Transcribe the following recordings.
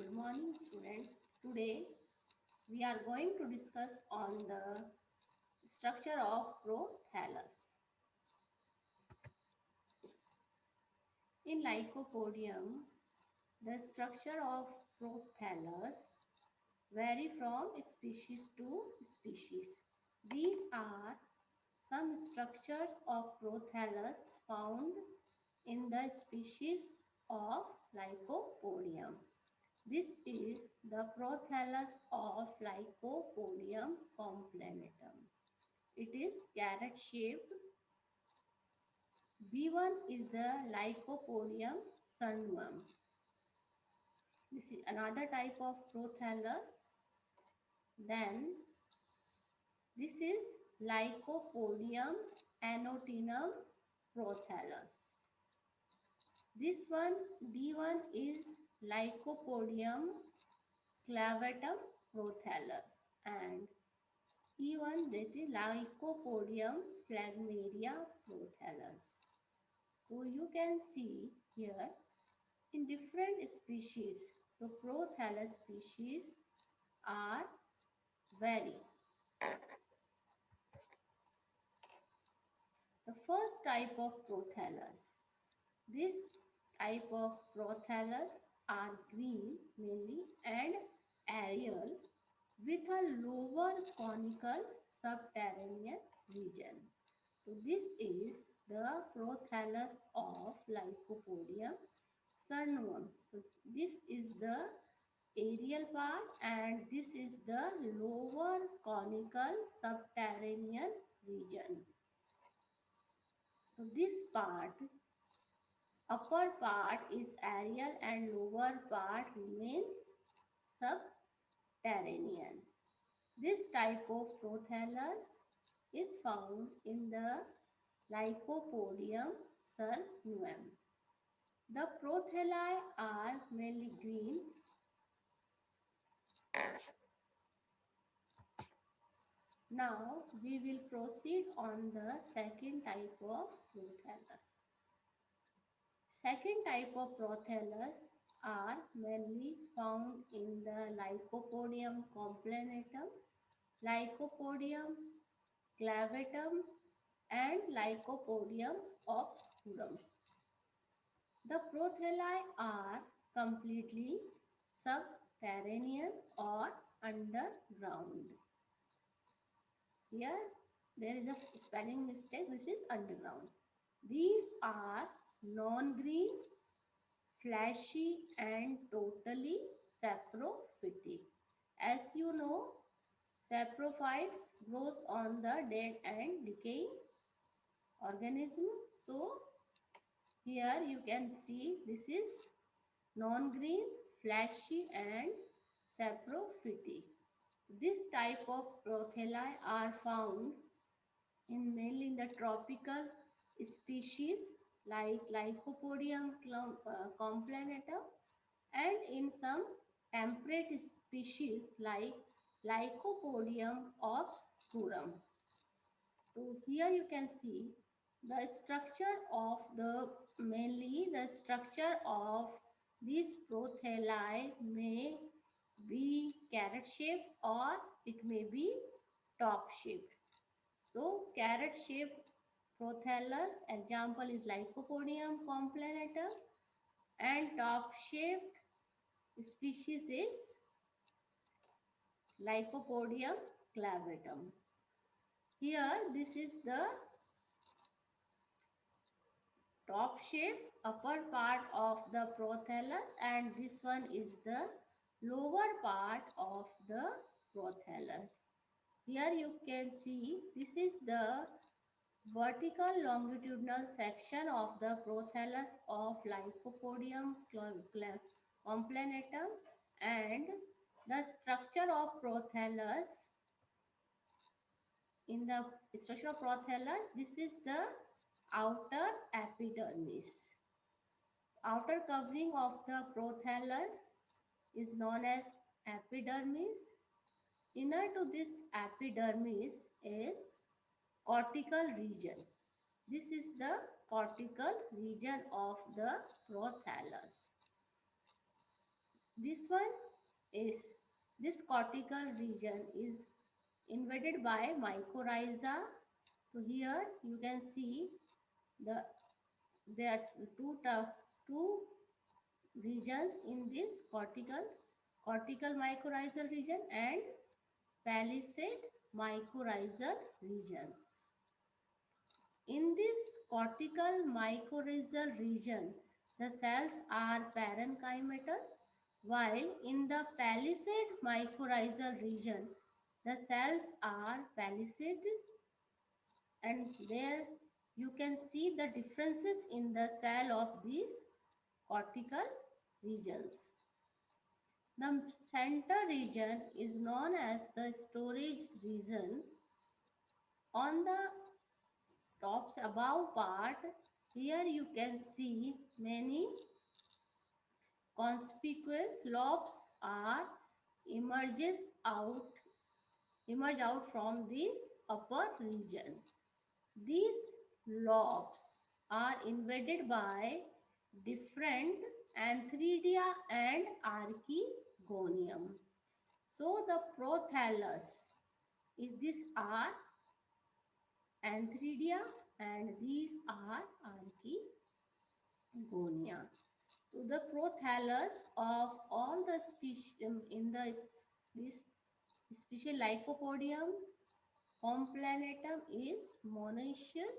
Good morning, students. Today we are going to discuss on the structure of prothallus. In Lycopodium, the structure of prothallus vary from species to species. These are some structures of prothallus found in the species of Lycopodium. This is the prothallus of Lycopodium complenatum. It is carrot shaped. B1 is the Lycopodium cernuum. This is another type of prothallus. Then this is Lycopodium annotinum prothallus. This one D1 is Lycopodium clavatum prothallus and E1 that is Lycopodium phlegmaria prothallus. So you can see here in different species, the prothallus species are vary. The first type of prothallus. This type of prothallus are green mainly and aerial with a lower conical subterranean region. So this is the prothallus of Lycopodium cernuum. So this is the aerial part and this is the lower conical subterranean region. So this part, upper part is aerial and lower part remains subterranean. This type of prothallus is found in the Lycopodium cernuum. The prothalli are mainly green. Now we will proceed on the second type of prothallus. Second type of prothallus are mainly found in the Lycopodium complenatum, Lycopodium clavatum and Lycopodium obscurum. The prothalli are completely subterranean or underground. Here there is a spelling mistake. This is underground. These are non-green, fleshy and totally saprophytic. As you know, saprophytes grows on the dead and decaying organism. So here you can see this is non-green, fleshy and saprophytic. This type of prothalli are found in mainly in the tropical species like Lycopodium complenatum and in some temperate species like Lycopodium obscurum. So here you can see the structure of the mainly the structure of these prothalli may be carrot shaped or it may be top shaped. So carrot shaped prothallus example is Lycopodium complenatum and top shaped species is Lycopodium clavatum. Here this is the top shape upper part of the prothallus and this one is the lower part of the prothallus. Here you can see this is the vertical longitudinal section of the prothallus of Lycopodium complenatum and the structure of prothallus in the structure of prothallus this is the outer epidermis. Outer covering of the prothallus is known as epidermis. Inner to this epidermis is cortical region. This is the cortical region of the prothallus. This one is, this cortical region is invaded by mycorrhiza. So here you can see the there are two regions in this cortical mycorrhizal region and palisade mycorrhizal region. In this cortical mycorrhizal region, the cells are parenchymatous, while in the palisade mycorrhizal region, the cells are palisade, and there you can see the differences in the cell of these cortical regions. The center region is known as the storage region. On the top's above part, here you can see many conspicuous lobes are emerges out emerge out from this upper region. These lobes are invaded by different antheridia and archegonium. So the prothallus is, these are antheridia and these are archegonia. So the prothallus of all the species in the this species Lycopodium complanatum is monoecious,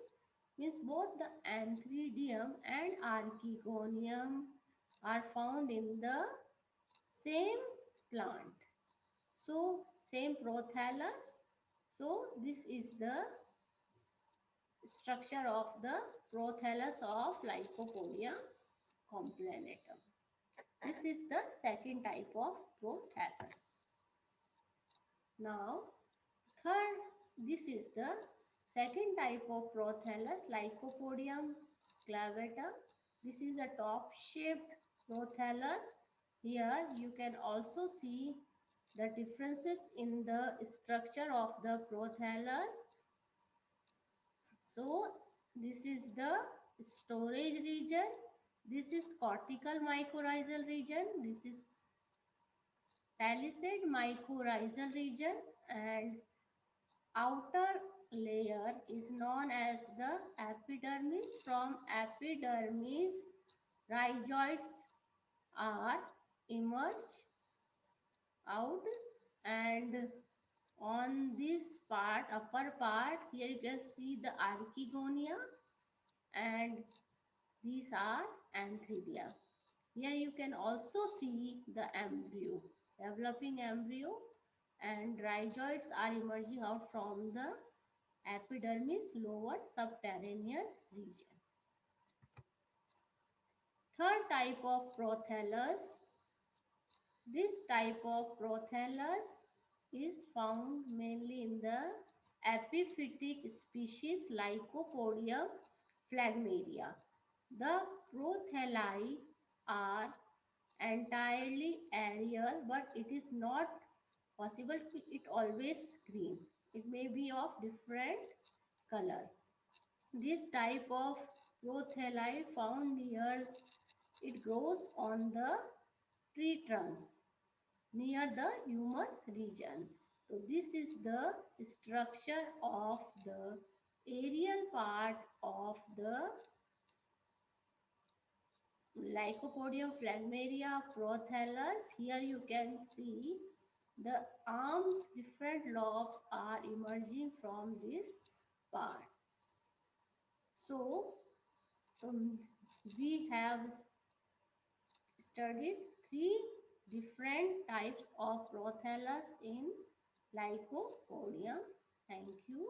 means both the antheridium and archegonium are found in the same plant. So same prothallus. So this is the structure of the prothallus of Lycopodium complanatum. This is the second type of prothallus. Now, third, this is the second type of prothallus, Lycopodium clavatum. This is a top-shaped prothallus. Here you can also see the differences in the structure of the prothallus. So this is the storage region. This is cortical mycorrhizal region. This is palisade mycorrhizal region, and outer layer is known as the epidermis. From epidermis, rhizoids are emerge out, and on this part, upper part, here you can see the archegonia, and these are antheridia. Here you can also see the embryo, developing embryo, and rhizoids are emerging out from the epidermis lower subterranean region. Third type of prothallus. This type of prothallus is found mainly in the epiphytic species Lycopodium phlegmaria. The prothalli are entirely aerial, but it is not possible it always green. It may be of different color. This type of prothalli found near, it grows on the tree trunks near the humus region. So this is the structure of the aerial part of the Lycopodium phlegmaria prothallus. Here you can see the arms, different lobes are emerging from this part. So we have studied three different types of prothallus in Lycopodium. Thank you.